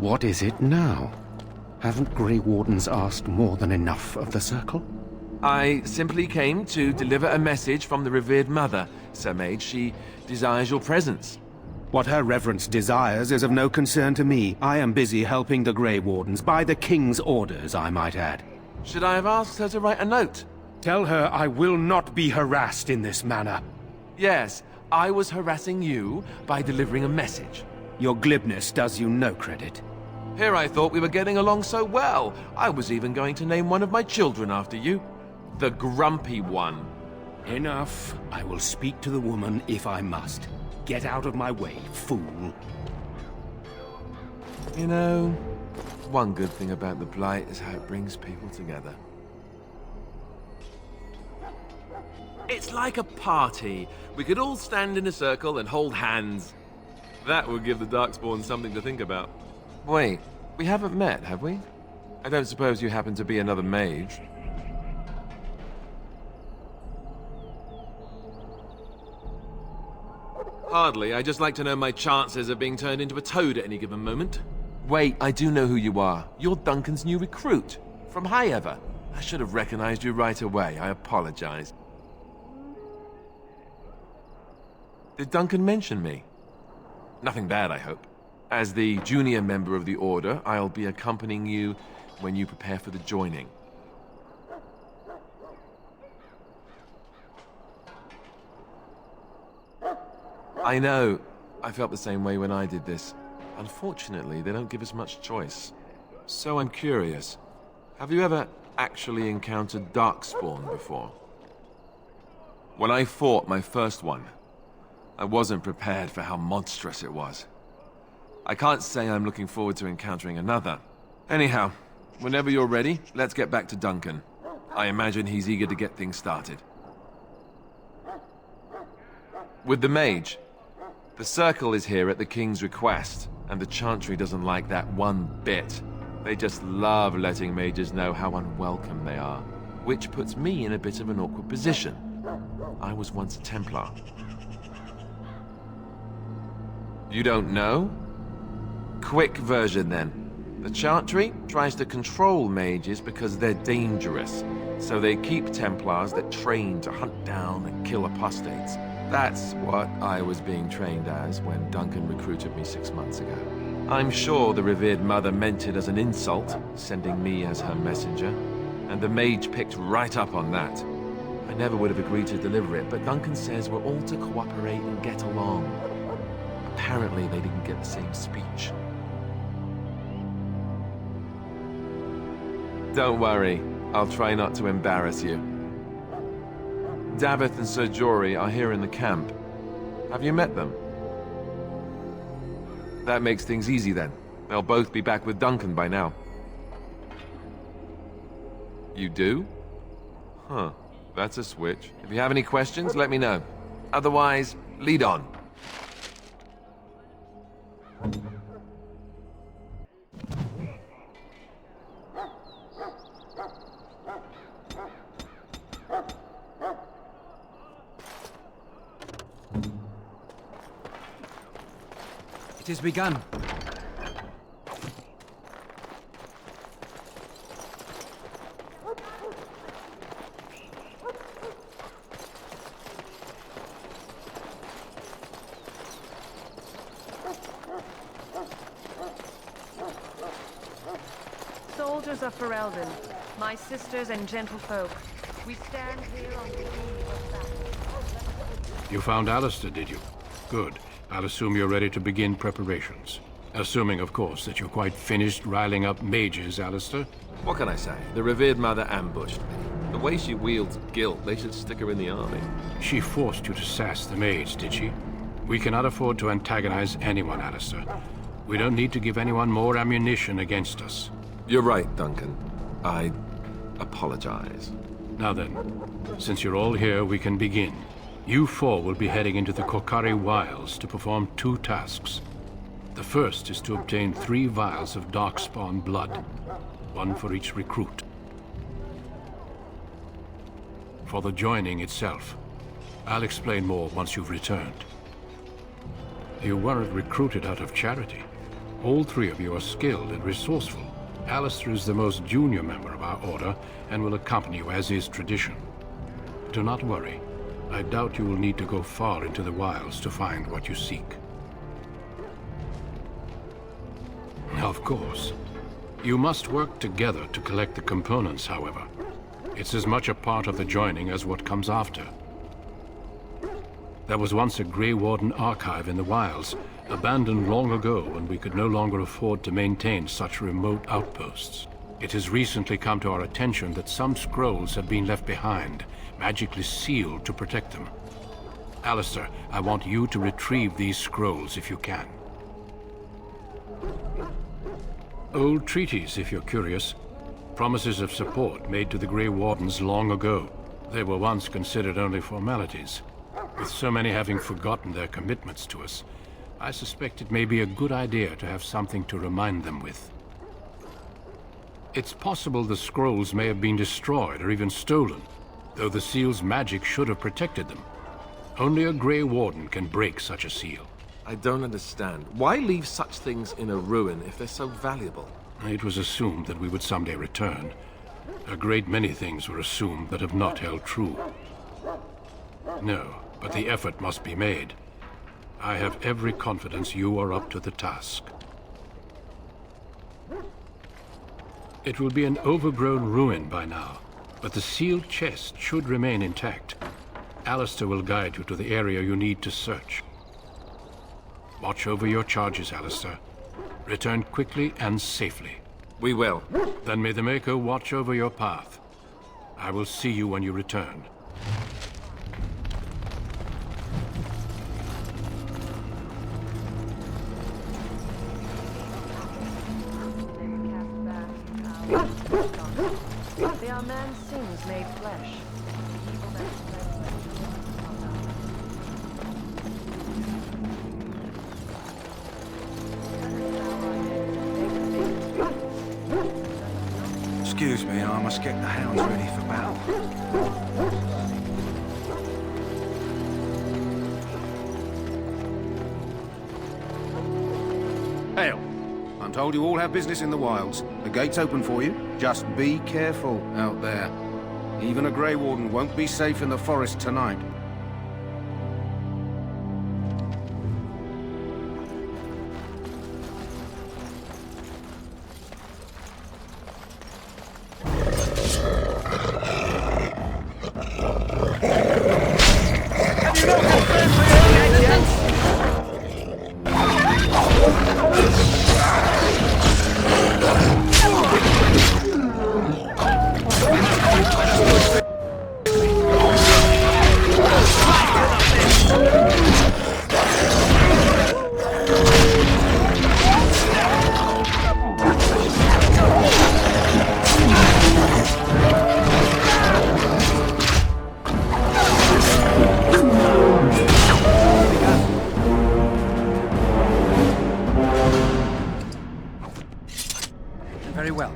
What is it now? Haven't Grey Wardens asked more than enough of the Circle? I simply came to deliver a message from the revered mother, Sir Mage. She desires your presence. What her reverence desires is of no concern to me. I am busy helping the Grey Wardens, by the King's orders, I might add. Should I have asked her to write a note? Tell her I will not be harassed in this manner. Yes, I was harassing you by delivering a message. Your glibness does you no credit. Here I thought we were getting along so well. I was even going to name one of my children after you. The Grumpy One. Enough. I will speak to the woman if I must. Get out of my way, fool. You know, one good thing about the Blight is how it brings people together. It's like a party. We could all stand in a circle and hold hands. That would give the Darkspawn something to think about. Wait, we haven't met, have we? I don't suppose you happen to be another mage? Hardly. I just like to know my chances of being turned into a toad at any given moment. Wait, I do know who you are. You're Duncan's new recruit. From High Ever. I should have recognized you right away. I apologize. Did Duncan mention me? Nothing bad, I hope. As the junior member of the Order, I'll be accompanying you when you prepare for the joining. I know. I felt the same way when I did this. Unfortunately, they don't give us much choice. So I'm curious. Have you ever actually encountered Darkspawn before? When I fought my first one, I wasn't prepared for how monstrous it was. I can't say I'm looking forward to encountering another. Anyhow, whenever you're ready, let's get back to Duncan. I imagine he's eager to get things started. With the mage, the Circle is here at the King's request, and the Chantry doesn't like that one bit. They just love letting mages know how unwelcome they are, which puts me in a bit of an awkward position. I was once a Templar. You don't know? Quick version then. The Chantry tries to control mages because they're dangerous, so they keep Templars that train to hunt down and kill apostates. That's what I was being trained as when Duncan recruited me 6 months ago. I'm sure the revered mother meant it as an insult, sending me as her messenger, and the mage picked right up on that. I never would have agreed to deliver it, but Duncan says we're all to cooperate and get along. Apparently they didn't get the same speech. Don't worry, I'll try not to embarrass you. Davith and Sir Jory are here in the camp. Have you met them? That makes things easy then. They'll both be back with Duncan by now. You do? Huh, that's a switch. If you have any questions, let me know. Otherwise, lead on. It has begun. Soldiers of Ferelden, my sisters and gentlefolk, we stand here on the eve of battle. You found Alistair, did you? Good. I'll assume you're ready to begin preparations. Assuming, of course, that you're quite finished riling up mages, Alistair. What can I say? The revered mother ambushed me. The way she wields guilt, they should stick her in the army. She forced you to sass the mage, did she? We cannot afford to antagonize anyone, Alistair. We don't need to give anyone more ammunition against us. You're right, Duncan. I apologize. Now then, since you're all here, we can begin. You four will be heading into the Kokari Wilds to perform 2 tasks. The first is to obtain 3 vials of Darkspawn blood, 1 for each recruit. For the joining itself, I'll explain more once you've returned. You weren't recruited out of charity. All three of you are skilled and resourceful. Alistair is the most junior member of our order and will accompany you as is tradition. Do not worry. I doubt you will need to go far into the wilds to find what you seek. Of course. You must work together to collect the components, however. It's as much a part of the joining as what comes after. There was once a Grey Warden archive in the wilds, abandoned long ago when we could no longer afford to maintain such remote outposts. It has recently come to our attention that some scrolls have been left behind, magically sealed to protect them. Alistair, I want you to retrieve these scrolls if you can. Old treaties, if you're curious. Promises of support made to the Grey Wardens long ago. They were once considered only formalities. With so many having forgotten their commitments to us, I suspect it may be a good idea to have something to remind them with. It's possible the scrolls may have been destroyed or even stolen, though the seal's magic should have protected them. Only a Grey Warden can break such a seal. I don't understand. Why leave such things in a ruin if they're so valuable? It was assumed that we would someday return. A great many things were assumed that have not held true. No, but the effort must be made. I have every confidence you are up to the task. It will be an overgrown ruin by now, but the sealed chest should remain intact. Alistair will guide you to the area you need to search. Watch over your charges, Alistair. Return quickly and safely. We will. Then may the Maker watch over your path. I will see you when you return. They are man's sins made flesh. The evil that Excuse me, I must get the hounds ready for battle. Hail! I'm told you all have business in the wilds. The gate's open for you. Just be careful out there. Even a Grey Warden won't be safe in the forest tonight. Very well.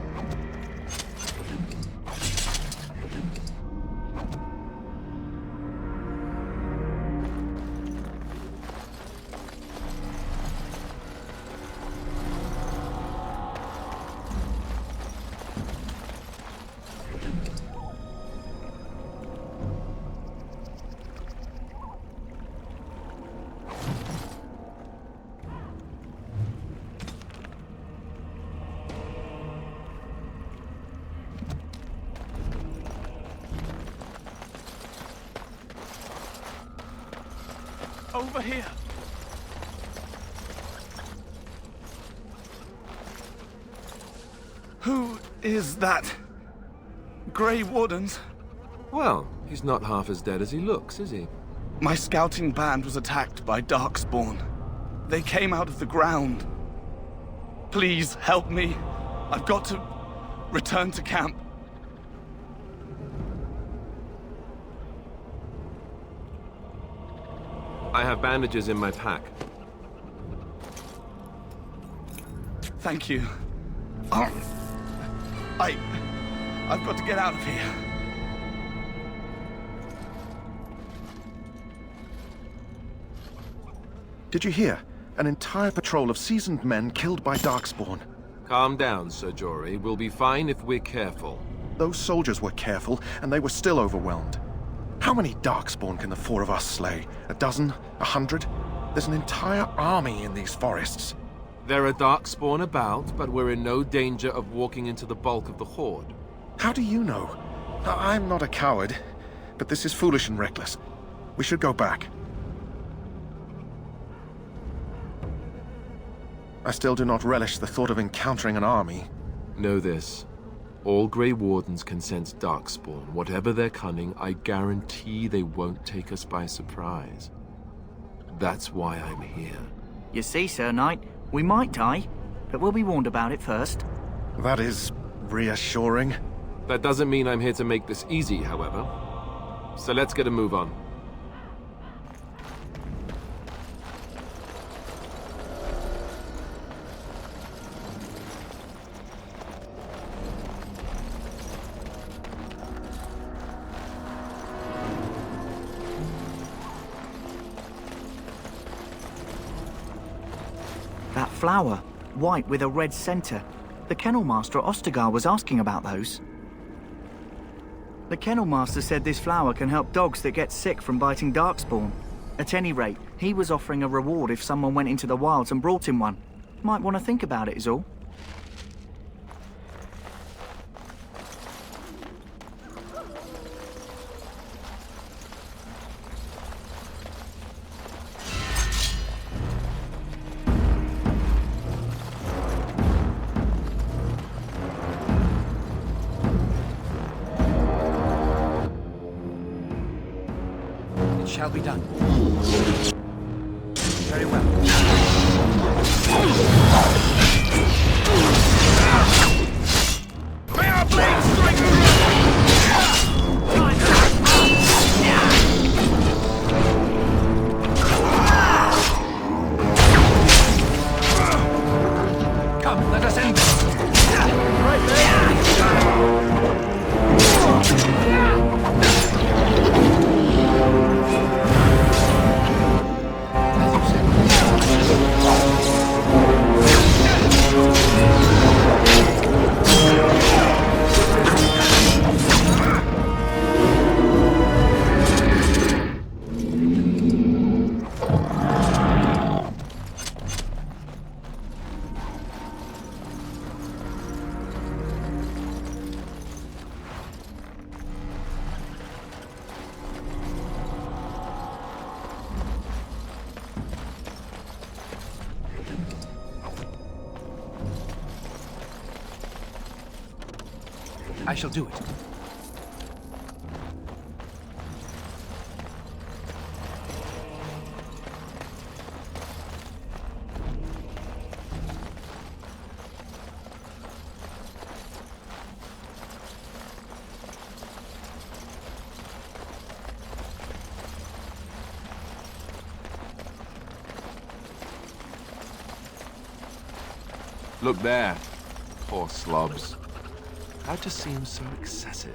Over here. Who is that? Grey Wardens? Well, he's not half as dead as he looks, is he? My scouting band was attacked by Darkspawn. They came out of the ground. Please help me. I've got to return to camp. I have bandages in my pack. Thank you. I've got to get out of here. Did you hear? An entire patrol of seasoned men killed by Darkspawn. Calm down, Sir Jory. We'll be fine if we're careful. Those soldiers were careful, and they were still overwhelmed. How many Darkspawn can the four of us slay? A dozen? 100? There's an entire army in these forests. There are Darkspawn about, but we're in no danger of walking into the bulk of the Horde. How do you know? I'm not a coward, but this is foolish and reckless. We should go back. I still do not relish the thought of encountering an army. Know this. All Grey Wardens can sense Darkspawn. Whatever their cunning, I guarantee they won't take us by surprise. That's why I'm here. You see, Sir Knight, we might die, but we'll be warned about it first. That is reassuring. That doesn't mean I'm here to make this easy, however. So let's get a move on. That flower, white with a red center. The Kennel Master at Ostagar was asking about those. The Kennel Master said this flower can help dogs that get sick from biting Darkspawn. At any rate, he was offering a reward if someone went into the wilds and brought him one. Might want to think about it is all. Shall be done. Very well. May our blades strike the Come, let us end this. right there! I shall do it. Look there. Poor slobs. That just seems so excessive.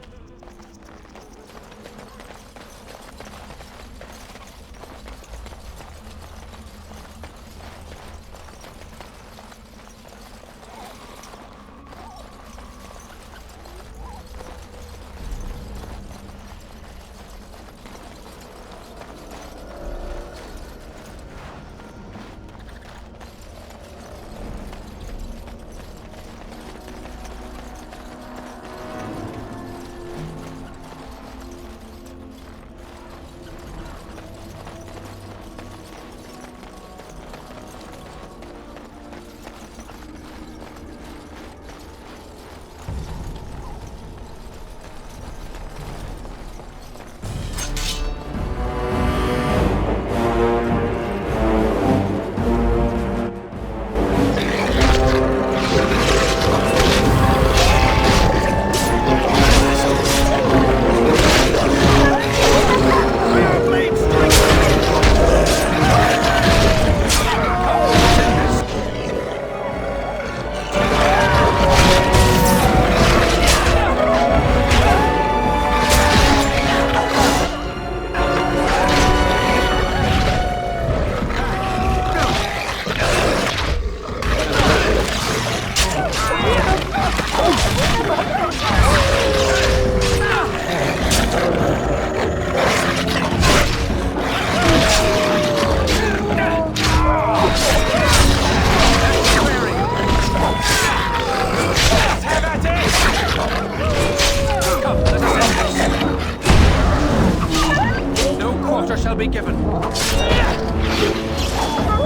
shall be given.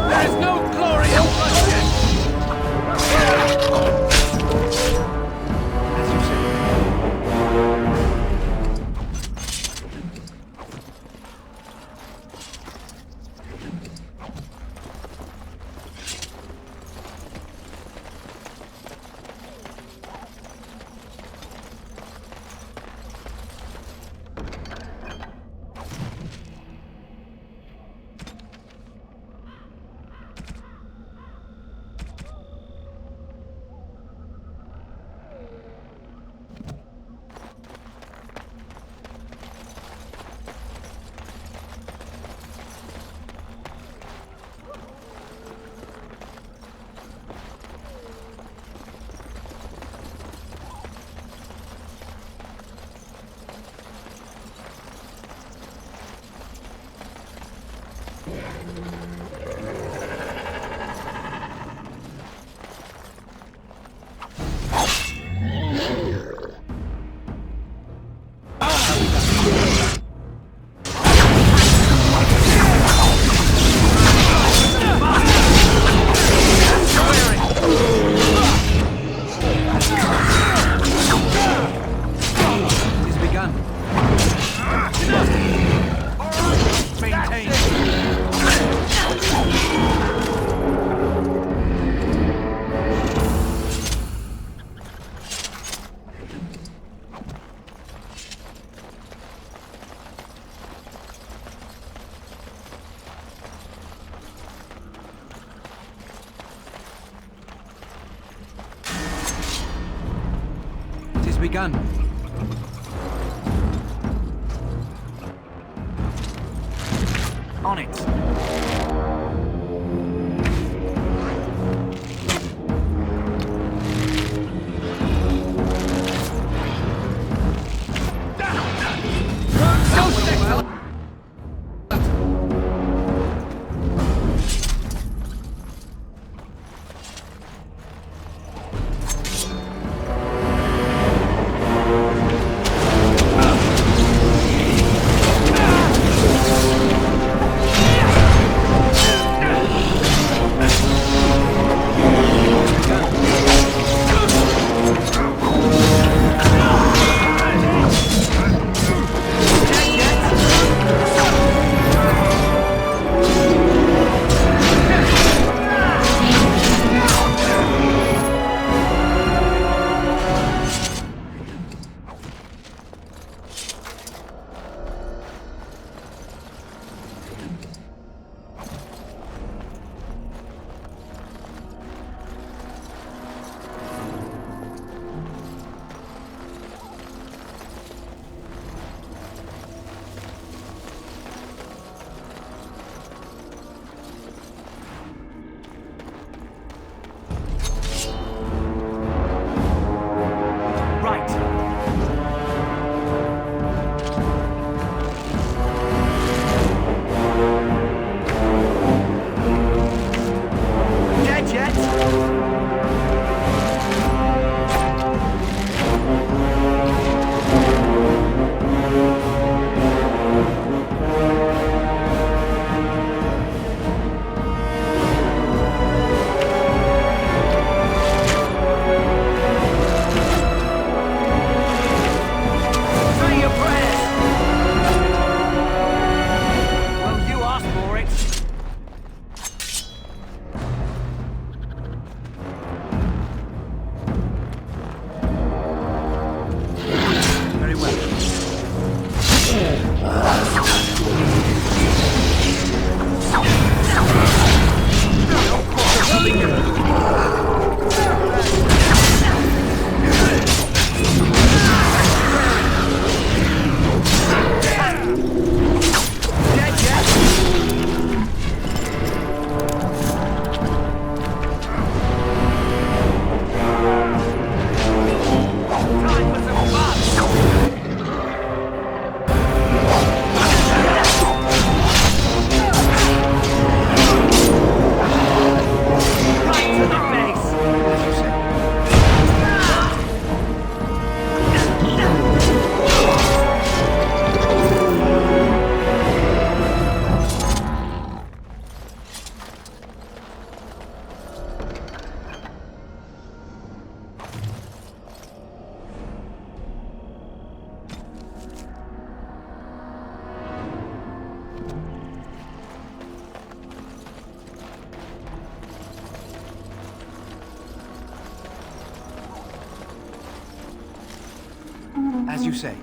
There is no glory in bloodshed! As you say. Begun. On it. As you say.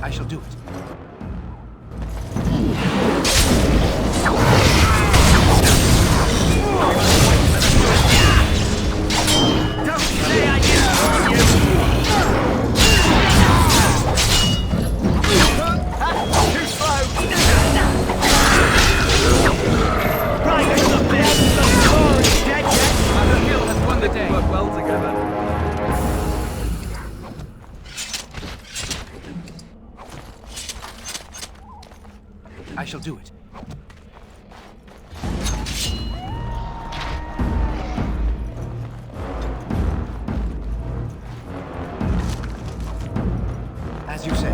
I shall do it. Don't say I didn't warn you! Too slow! Right in the best! The score is dead yet! The hill has won the day. Work well together. I shall do it. As you say.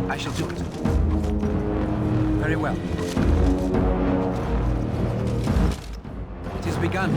I shall do it. Very well. It is begun.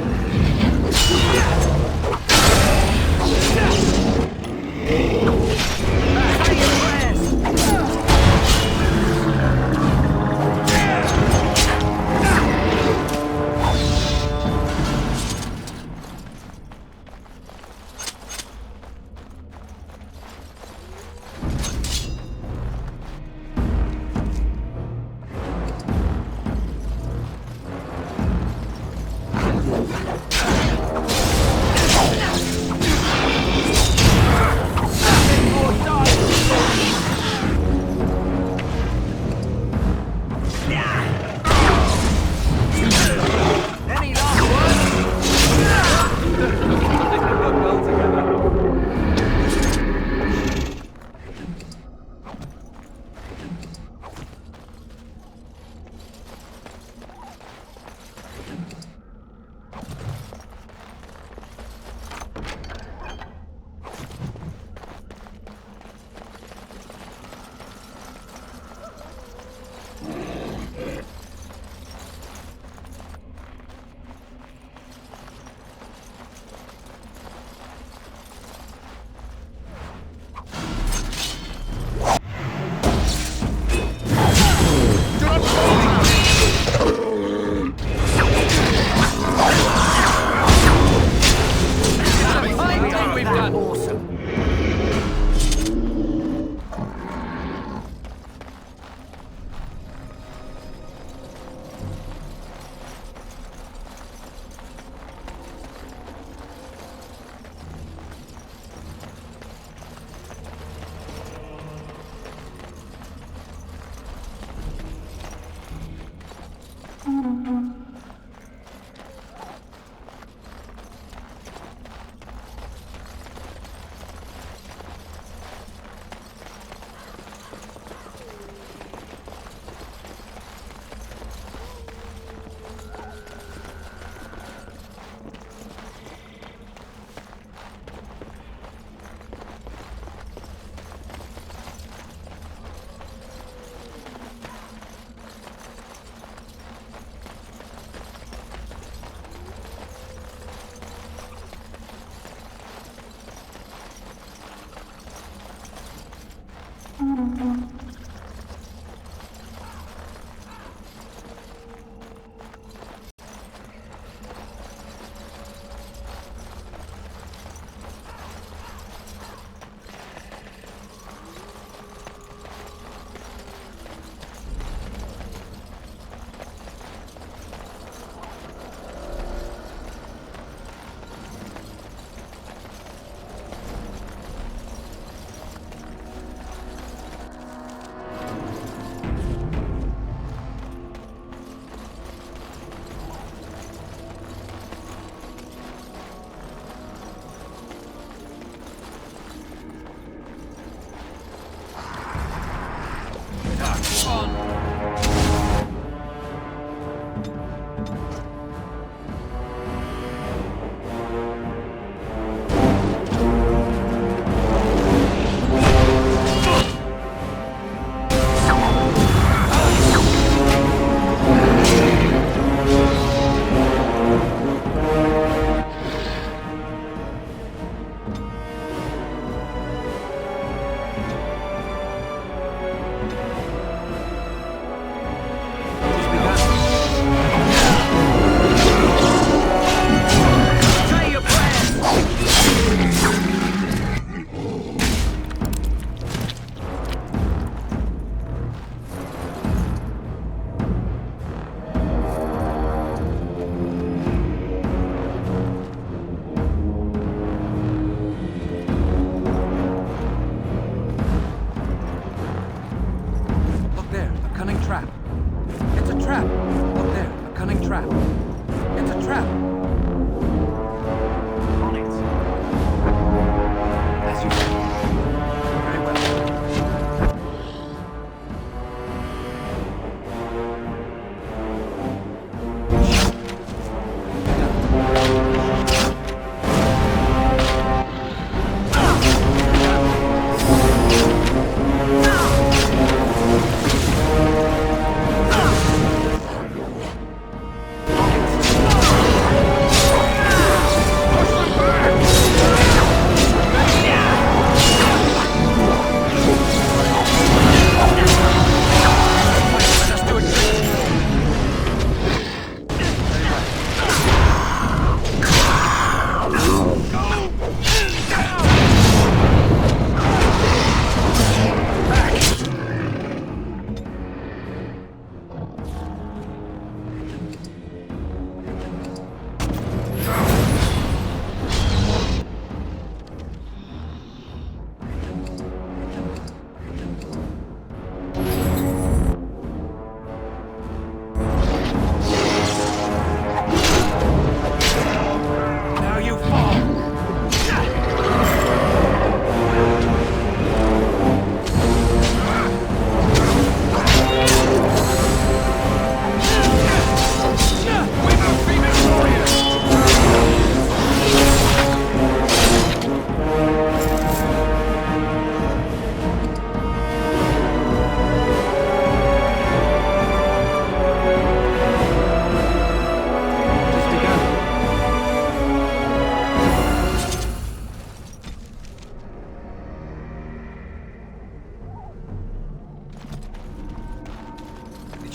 More die!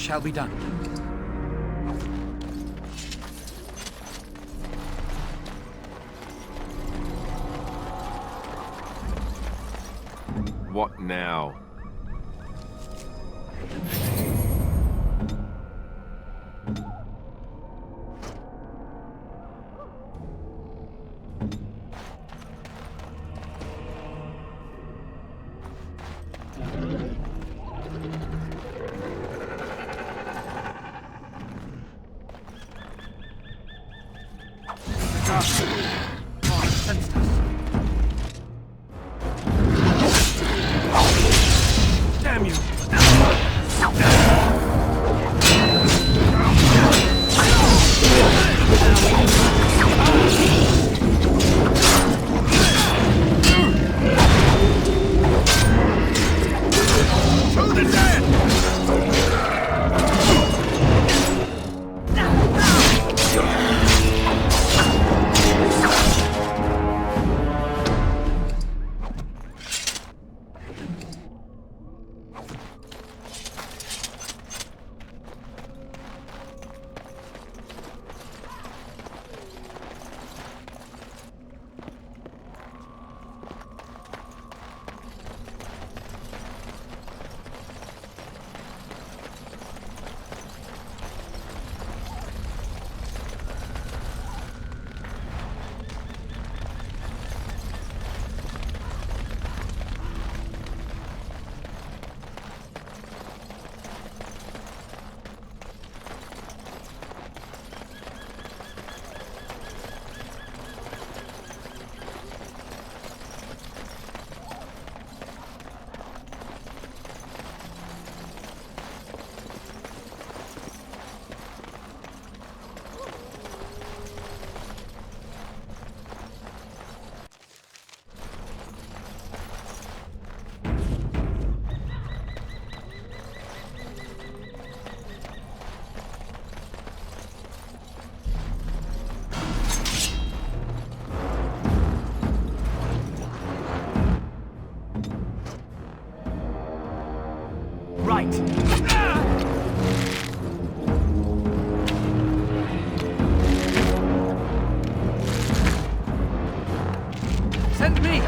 shall be done. What now? Right. Send me!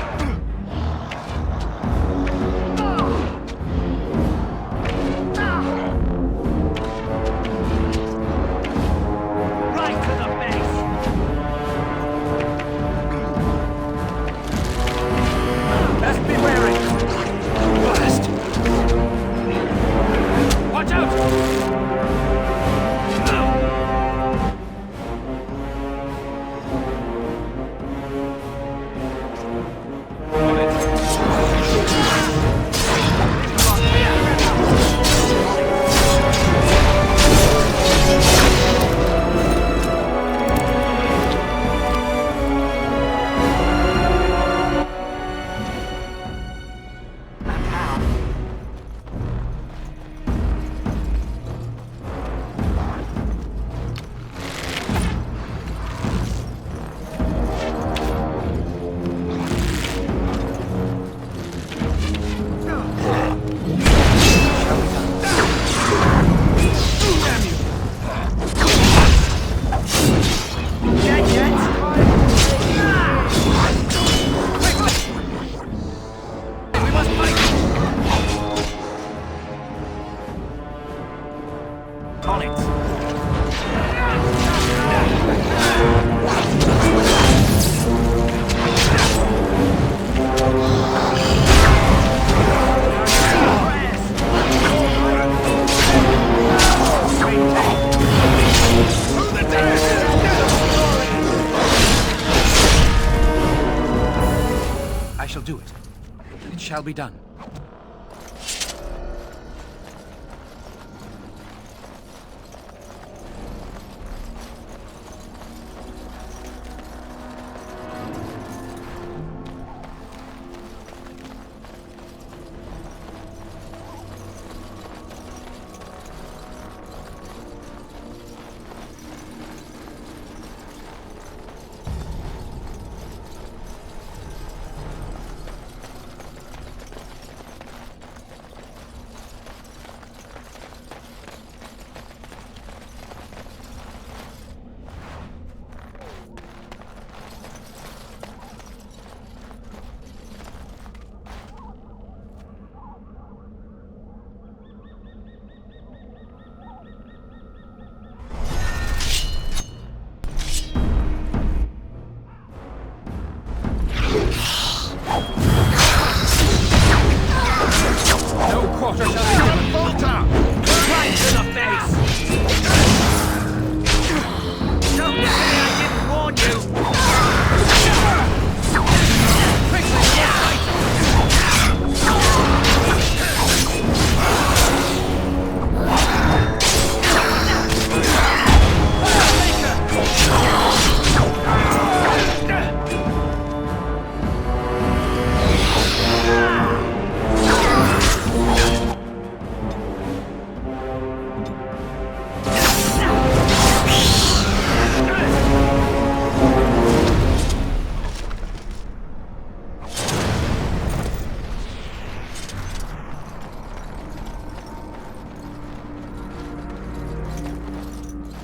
Right to the base! Best be wary! Blast! Watch out! On it. I shall do it. It shall be done.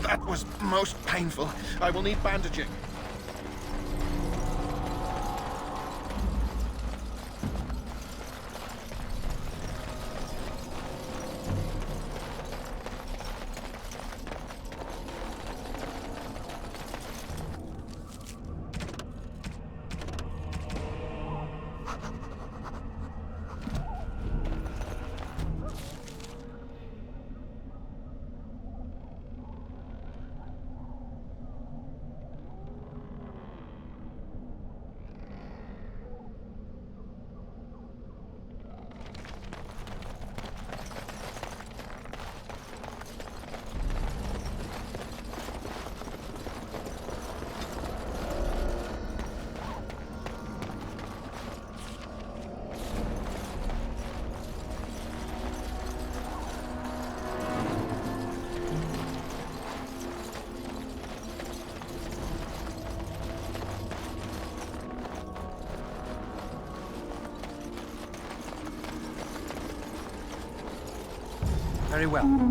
That was most painful. I will need bandaging. Very well.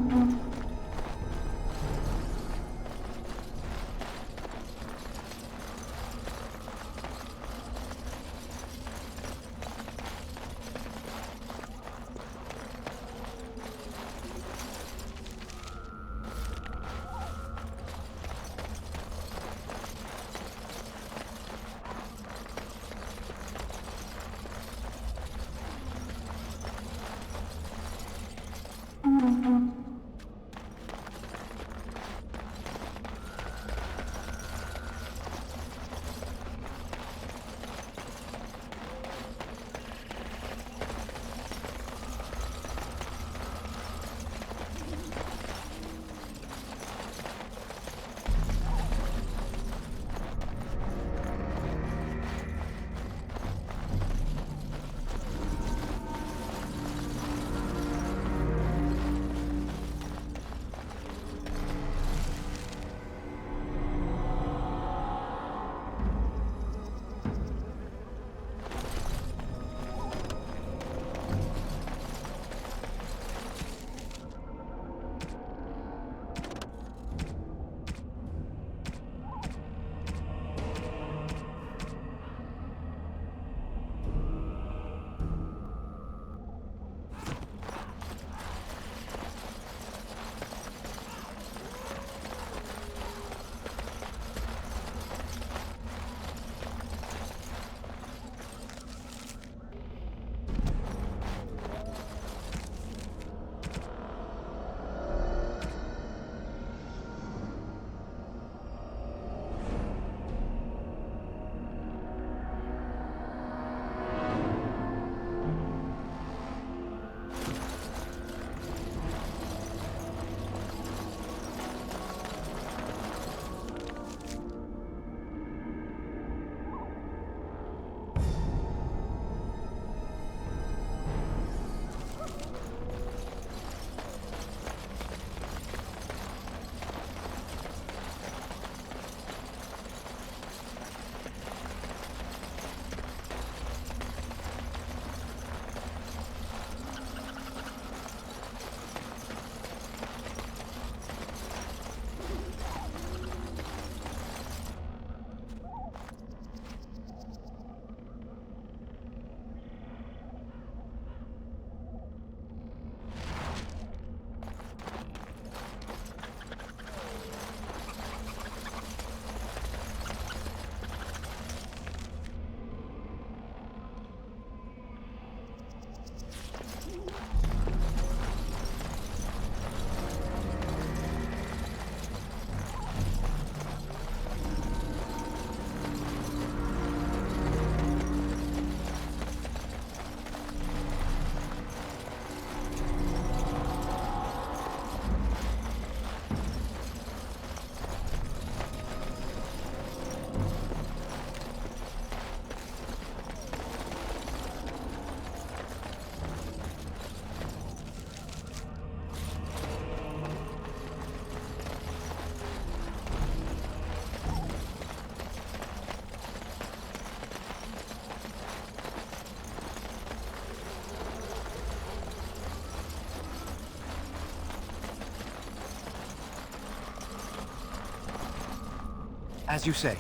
As you say.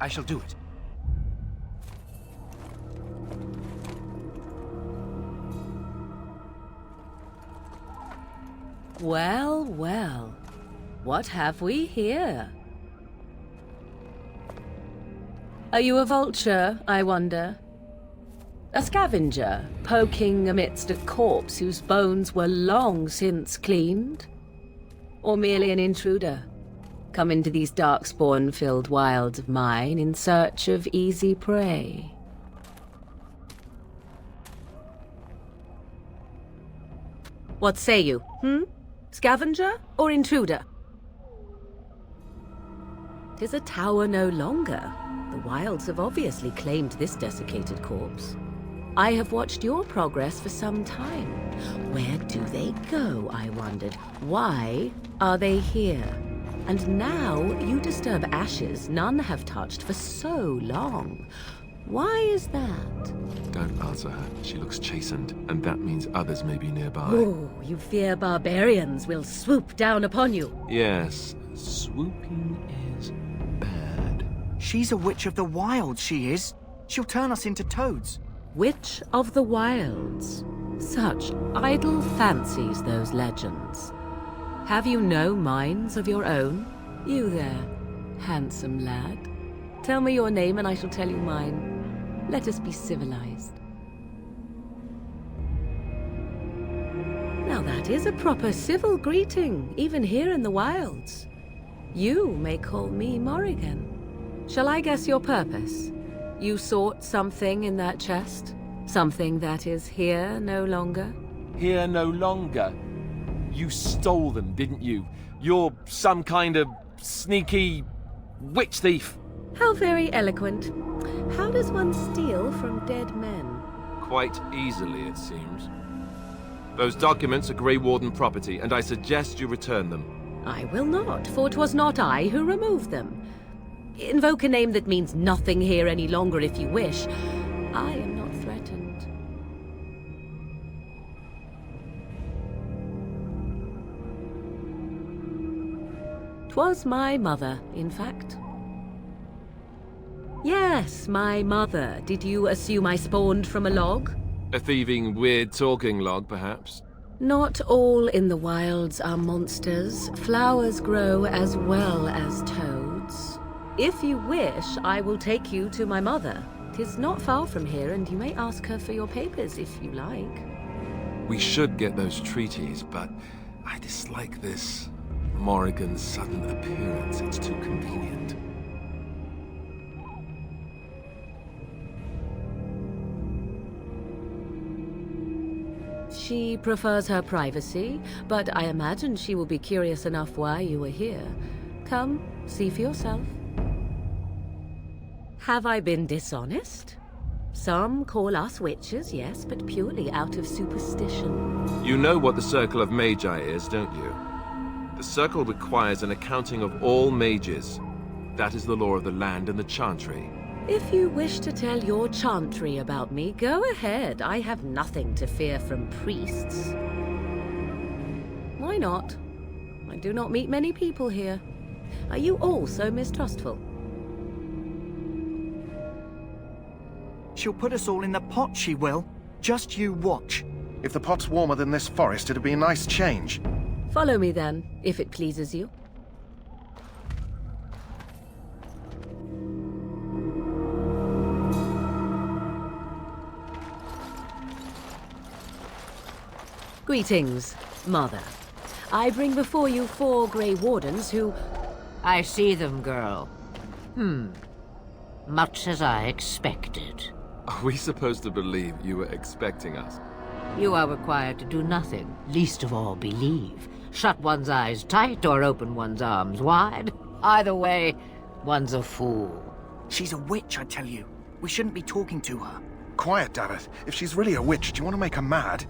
I shall do it. Well, well. What have we here? Are you a vulture, I wonder? A scavenger, poking amidst a corpse whose bones were long since cleaned? Or merely an intruder, come into these darkspawn-filled wilds of mine in search of easy prey? What say you, Scavenger or intruder? 'Tis a tower no longer. The wilds have obviously claimed this desiccated corpse. I have watched your progress for some time. Where do they go, I wondered? Why are they here? And now you disturb ashes none have touched for so long. Why is that? Don't answer her. She looks chastened, and that means others may be nearby. Oh, you fear barbarians will swoop down upon you. Yes, swooping is bad. She's a witch of the wilds, she is. She'll turn us into toads. Witch of the Wilds. Such idle fancies, those legends. Have you no minds of your own? You there, handsome lad. Tell me your name and I shall tell you mine. Let us be civilized. Now that is a proper civil greeting, even here in the wilds. You may call me Morrigan. Shall I guess your purpose? You sought something in that chest? Something that is here no longer? Here no longer. You stole them, didn't you? You're some kind of sneaky witch thief. How very eloquent. How does one steal from dead men? Quite easily, it seems. Those documents are Grey Warden property, and I suggest you return them. I will not, for 'twas not I who removed them. Invoke a name that means nothing here any longer if you wish. I am not threatened. 'Twas my mother, in fact. Yes, my mother. Did you assume I spawned from a log? A thieving, weird-talking log, perhaps? Not all in the wilds are monsters. Flowers grow as well as toads. If you wish, I will take you to my mother. 'Tis not far from here, and you may ask her for your papers if you like. We should get those treaties, but I dislike this Morrigan's sudden appearance. It's too convenient. She prefers her privacy, but I imagine she will be curious enough why you are here. Come, see for yourself. Have I been dishonest? Some call us witches, yes, but purely out of superstition. You know what the Circle of Magi is, don't you? The Circle requires an accounting of all mages. That is the law of the land and the Chantry. If you wish to tell your chantry about me, go ahead. I have nothing to fear from priests. Why not? I do not meet many people here. Are you all so mistrustful? She'll put us all in the pot, she will. Just you watch. If the pot's warmer than this forest, it'd be a nice change. Follow me then, if it pleases you. Greetings, Mother. I bring before you 4 Grey Wardens who... I see them, girl. Much as I expected. Are we supposed to believe you were expecting us? You are required to do nothing, least of all believe. Shut one's eyes tight or open one's arms wide. Either way, one's a fool. She's a witch, I tell you. We shouldn't be talking to her. Quiet, Davith. If she's really a witch, do you want to make her mad?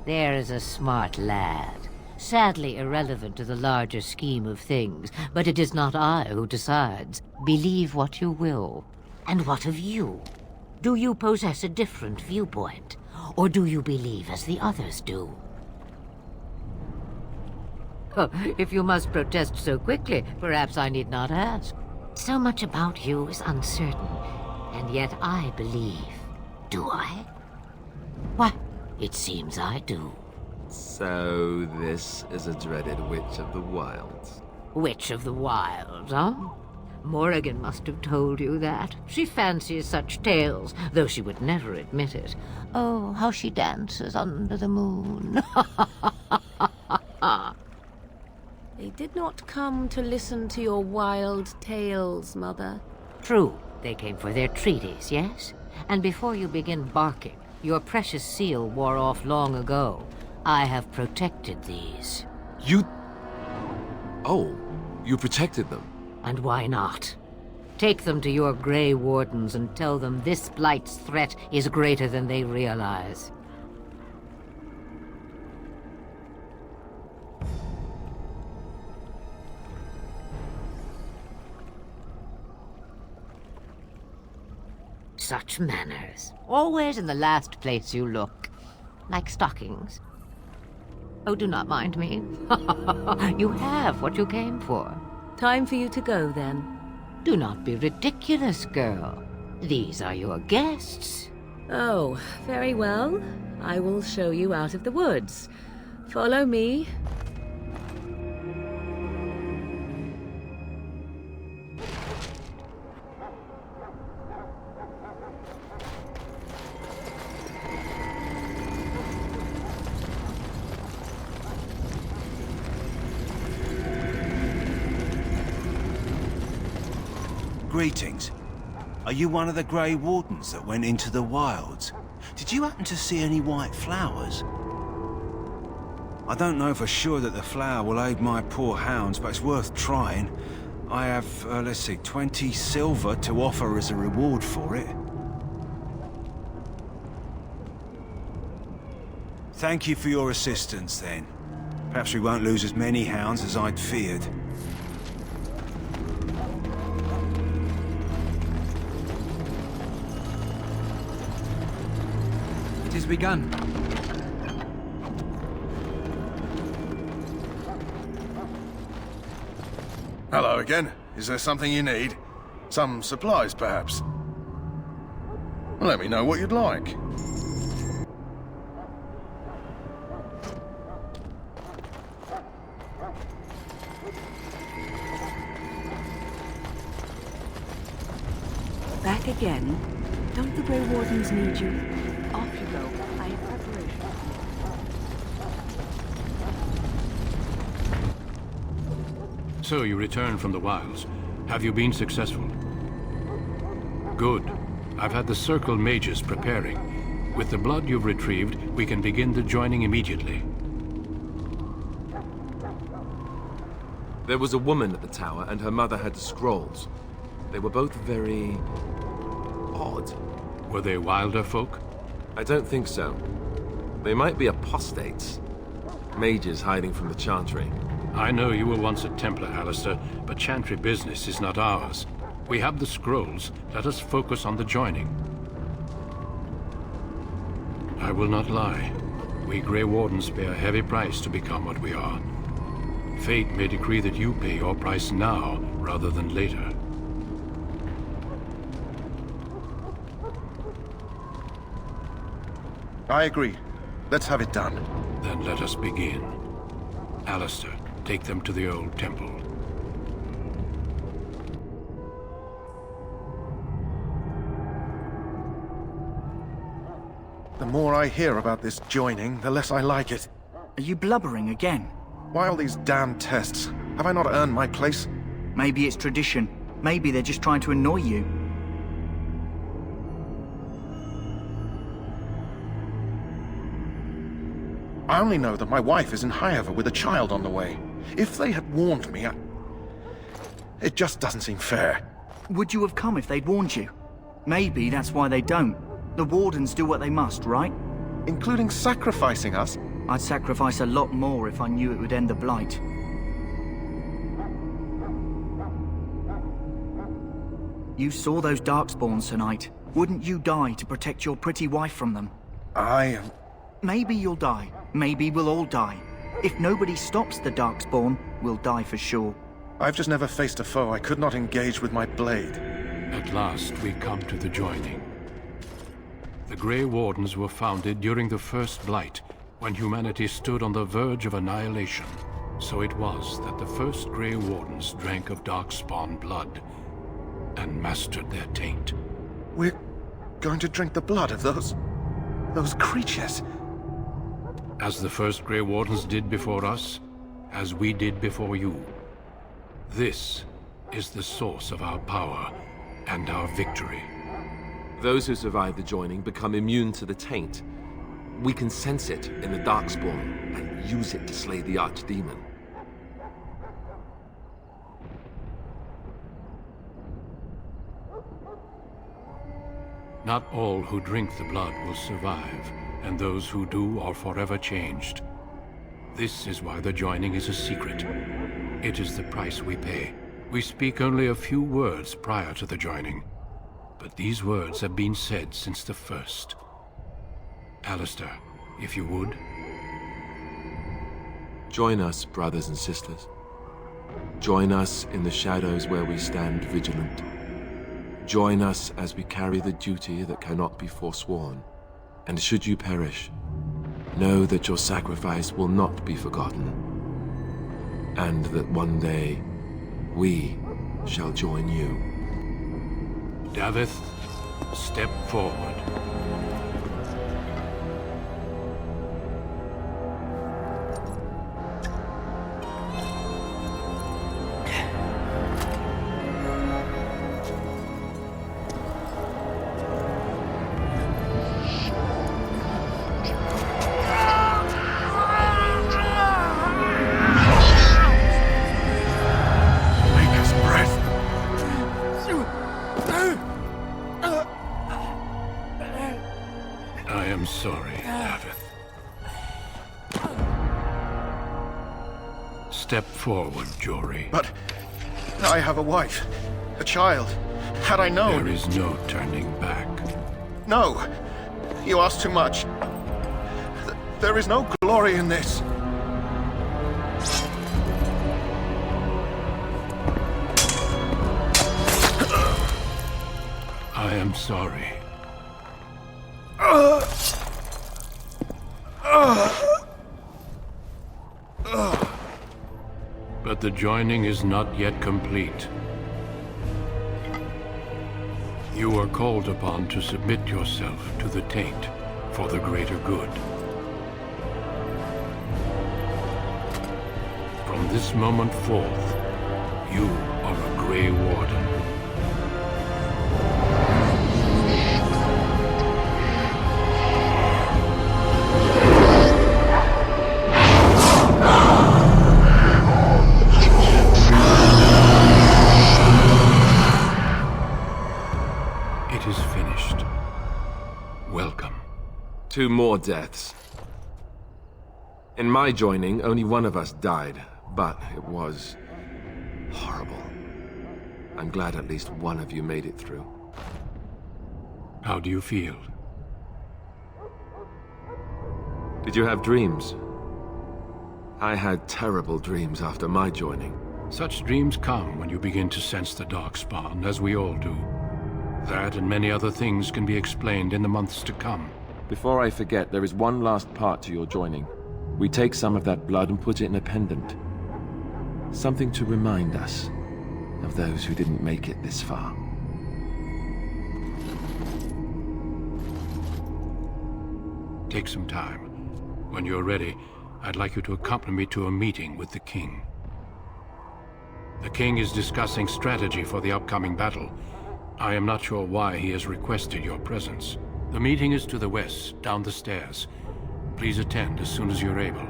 There is a smart lad. Sadly irrelevant to the larger scheme of things, but it is not I who decides. Believe what you will. And what of you? Do you possess a different viewpoint? Or do you believe as the others do? Oh, if you must protest so quickly, perhaps I need not ask. So much about you is uncertain, and yet I believe. Do I? Why, it seems I do. So this is a dreaded Witch of the Wilds. Witch of the Wilds, huh? Morrigan must have told you that. She fancies such tales, though she would never admit it. Oh, how she dances under the moon. They did not come to listen to your wild tales, Mother. True, they came for their treaties, yes? And before you begin barking, your precious seal wore off long ago. I have protected these. You... Oh, you protected them? And why not? Take them to your Grey Wardens and tell them this Blight's threat is greater than they realize. Such manners. Always in the last place you look. Like stockings. Oh, do not mind me. You have what you came for. Time for you to go, then. Do not be ridiculous, girl. These are your guests. Oh, very well. I will show you out of the woods. Follow me. Greetings. Are you one of the Grey Wardens that went into the wilds? Did you happen to see any white flowers? I don't know for sure that the flower will aid my poor hounds, but it's worth trying. I have, let's see, 20 silver to offer as a reward for it. Thank you for your assistance, then. Perhaps we won't lose as many hounds as I'd feared. It has begun. Hello again. Is there something you need? Some supplies, perhaps? Let me know what you'd like. Back again? Don't the Grey Wardens need you? Off you go. I have preparation. So you returned from the wilds. Have you been successful? Good. I've had the Circle mages preparing. With the blood you've retrieved, we can begin the joining immediately. There was a woman at the tower, and her mother had scrolls. They were both very... odd. Were they wilder folk? I don't think so. They might be apostates. Mages hiding from the Chantry. I know you were once a Templar, Alistair, but Chantry business is not ours. We have the scrolls. Let us focus on the joining. I will not lie. We Grey Wardens pay a heavy price to become what we are. Fate may decree that you pay your price now, rather than later. I agree. Let's have it done. Then let us begin. Alistair, take them to the old temple. The more I hear about this joining, the less I like it. Are you blubbering again? Why all these damn tests? Have I not earned my place? Maybe it's tradition. Maybe they're just trying to annoy you. I only know that my wife is in Highover with a child on the way. If they had warned me, it just doesn't seem fair. Would you have come if they'd warned you? Maybe that's why they don't. The Wardens do what they must, right? Including sacrificing us? I'd sacrifice a lot more if I knew it would end the Blight. You saw those Darkspawns tonight. Wouldn't you die to protect your pretty wife from them? Maybe you'll die. Maybe we'll all die. If nobody stops the Darkspawn, we'll die for sure. I've just never faced a foe I could not engage with my blade. At last, we come to the joining. The Grey Wardens were founded during the First Blight, when humanity stood on the verge of annihilation. So it was that the first Grey Wardens drank of Darkspawn blood and mastered their taint. We're going to drink the blood of those creatures. As the first Grey Wardens did before us, as we did before you. This is the source of our power and our victory. Those who survive the joining become immune to the taint. We can sense it in the Darkspawn and use it to slay the Archdemon. Not all who drink the blood will survive, and those who do are forever changed. This is why the joining is a secret. It is the price we pay. We speak only a few words prior to the joining, but these words have been said since the first. Alistair, if you would. Join us, brothers and sisters. Join us in the shadows where we stand vigilant. Join us as we carry the duty that cannot be forsworn. And should you perish, know that your sacrifice will not be forgotten. And that one day, we shall join you. Davith, step forward. I am sorry, Davith. Step forward, Jory. But I have a wife, a child. Had I known... There is no turning back. No! You ask too much. There is no glory in this. I am sorry. But the joining is not yet complete. You are called upon to submit yourself to the taint for the greater good. From this moment forth, you are a Grey Warden. It is finished. Welcome. 2 more deaths. In my joining, only one of us died, but it was horrible. I'm glad at least one of you made it through. How do you feel? Did you have dreams? I had terrible dreams after my joining. Such dreams come when you begin to sense the Darkspawn, as we all do. That and many other things can be explained in the months to come. Before I forget, there is one last part to your joining. We take some of that blood and put it in a pendant. Something to remind us of those who didn't make it this far. Take some time. When you're ready, I'd like you to accompany me to a meeting with the King. The King is discussing strategy for the upcoming battle. I am not sure why he has requested your presence. The meeting is to the west, down the stairs. Please attend as soon as you're able.